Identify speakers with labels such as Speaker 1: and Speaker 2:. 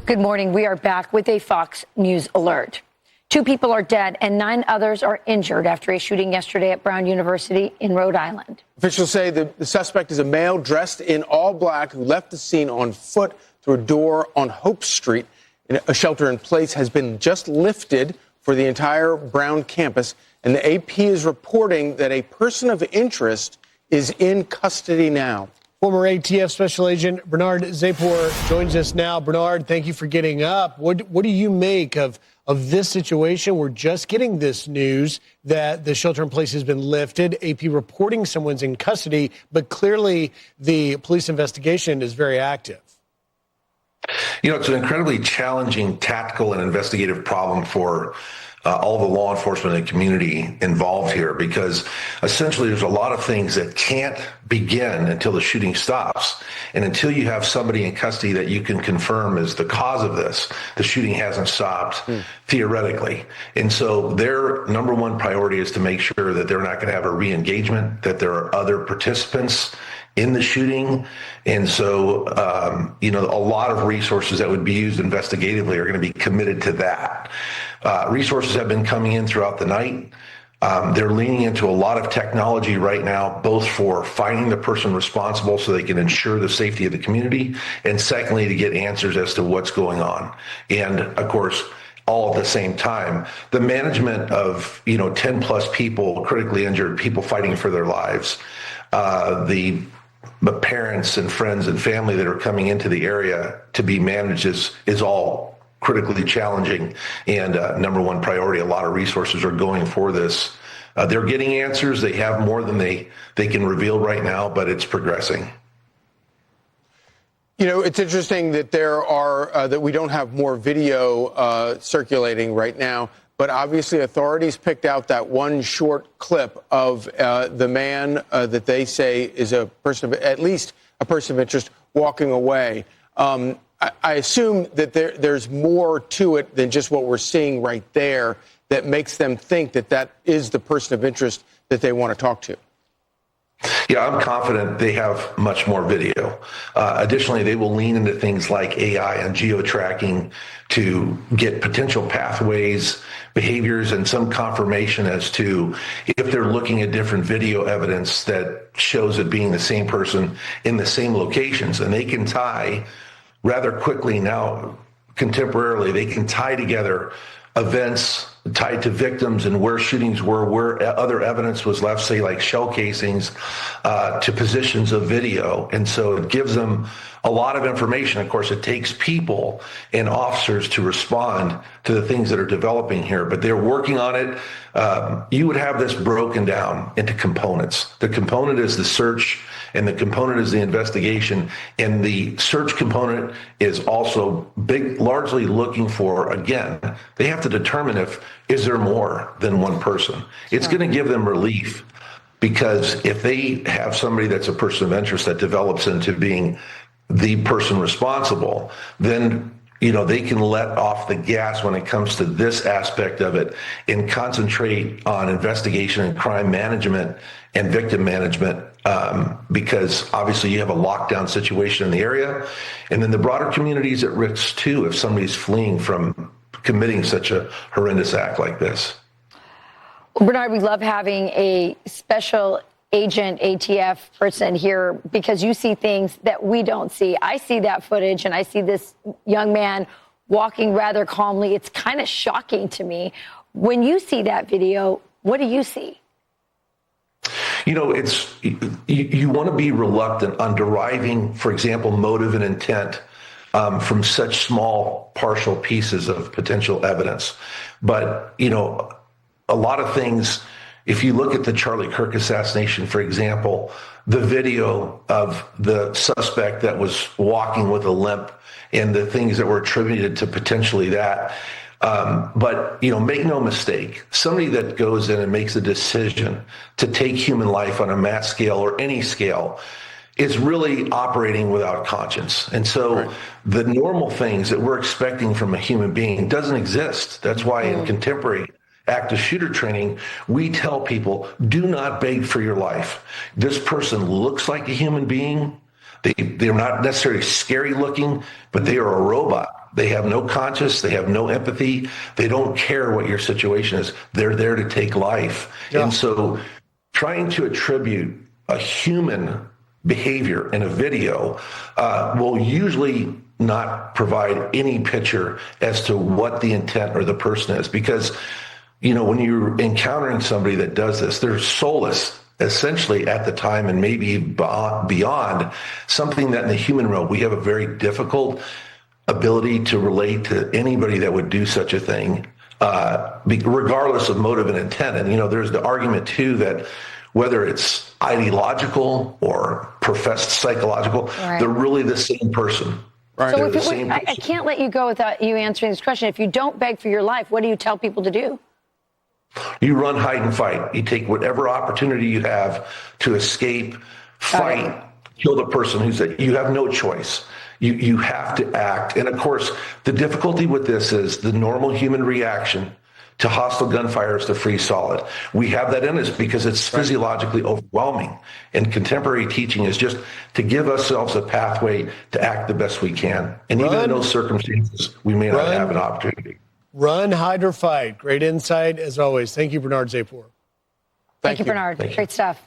Speaker 1: Good morning. We are back with a Fox News alert. 2 people are dead and 9 others are injured after a shooting yesterday at Brown University in Rhode Island.
Speaker 2: Officials say the suspect is a male dressed in all black who left the scene on foot through a door on Hope Street. A shelter in place has been just lifted for the entire Brown campus, and the AP is reporting that a person of interest is in custody now.
Speaker 3: Former ATF Special Agent Bernard Zapor joins us now. Bernard, thank you for getting up. What do you make of this situation? We're just getting this news that the shelter in place has been lifted. AP reporting someone's in custody, but clearly the police investigation is very active.
Speaker 4: You know, it's an incredibly challenging tactical and investigative problem for all the law enforcement and community involved here, because essentially there's a lot of things that can't begin until the shooting stops. And until you have somebody in custody that you can confirm is the cause of this, the shooting hasn't stopped theoretically. And so their number one priority is to make sure that they're not going to have a re-engagement, that there are other participants in the shooting. And so, a lot of resources that would be used investigatively are going to be committed to that. Resources have been coming in throughout the night. They're leaning into a lot of technology right now, both for finding the person responsible so they can ensure the safety of the community, and secondly, to get answers as to what's going on. And of course, all at the same time, the management of, 10 plus people, critically injured, people fighting for their lives, the parents and friends and family that are coming into the area to be managed is all critically challenging and number one priority. A lot of resources are going for this. They're getting answers. They have more than they can reveal right now, but it's progressing.
Speaker 2: It's interesting that that we don't have more video circulating right now, but obviously authorities picked out that one short clip of the man that they say is at least a person of interest walking away. I assume that there's more to it than just what we're seeing right there that makes them think that is the person of interest that they want to talk to.
Speaker 4: Yeah, I'm confident they have much more video. Additionally, they will lean into things like AI and geo-tracking to get potential pathways, behaviors, and some confirmation as to if they're looking at different video evidence that shows it being the same person in the same locations. And they can tie rather quickly now, contemporarily, they can tie together events tied to victims and where shootings were, where other evidence was left, say like shell casings, to positions of video. And so it gives them a lot of information. Of course, it takes people and officers to respond to the things that are developing here, but they're working on it. You would have this broken down into components. The component is the search, and the component is the investigation. And the search component is also largely looking for, again, they have to determine is there more than one person? It's going to give them relief, because if they have somebody that's a person of interest that develops into being the person responsible, then they can let off the gas when it comes to this aspect of it and concentrate on investigation and crime management and victim management, because obviously you have a lockdown situation in the area. And then the broader community is at risk too if somebody's fleeing from committing such a horrendous act like this.
Speaker 1: Well, Bernard, we love having a special agent ATF person here, because you see things that we don't see. I see that footage and I see this young man walking rather calmly. It's kind of shocking to me. When you see that video, what do you see?
Speaker 4: You want to be reluctant on deriving, for example, motive and intent from such small partial pieces of potential evidence. But, a lot of things, if you look at the Charlie Kirk assassination, for example, the video of the suspect that was walking with a limp and the things that were attributed to potentially that. But make no mistake, somebody that goes in and makes a decision to take human life on a mass scale or any scale is really operating without conscience. And so the normal things that we're expecting from a human being doesn't exist. That's why in contemporary active shooter training, we tell people, do not beg for your life. This person looks like a human being. They're not necessarily scary looking, but they are a robot. They have no conscience. They have no empathy. They don't care what your situation is. They're there to take life.
Speaker 3: Yeah.
Speaker 4: And so trying to attribute a human behavior in a video will usually not provide any picture as to what the intent or the person is. Because, when you're encountering somebody that does this, they're soulless essentially at the time, and maybe beyond, something that in the human realm, we have a very difficult ability to relate to anybody that would do such a thing, regardless of motive and intent. And, there's the argument too that whether it's ideological or professed psychological,
Speaker 1: right,
Speaker 4: they're really the same person.
Speaker 2: Right.
Speaker 1: So I can't let you go without you answering this question. If you don't beg for your life, what do you tell people to do?
Speaker 4: You run, hide, and fight. You take whatever opportunity you have to escape, fight, kill the person who's there. You have no choice. You have to act. And of course, the difficulty with this is the normal human reaction to hostile gunfire is to freeze solid. We have that in us because it's physiologically overwhelming. And contemporary teaching is just to give ourselves a pathway to act the best we can. And even in those circumstances, we may not have an opportunity.
Speaker 3: Run, hide, or fight. Great insight as always. Thank you, Bernard Zapor.
Speaker 1: Thank you, Bernard. Great stuff.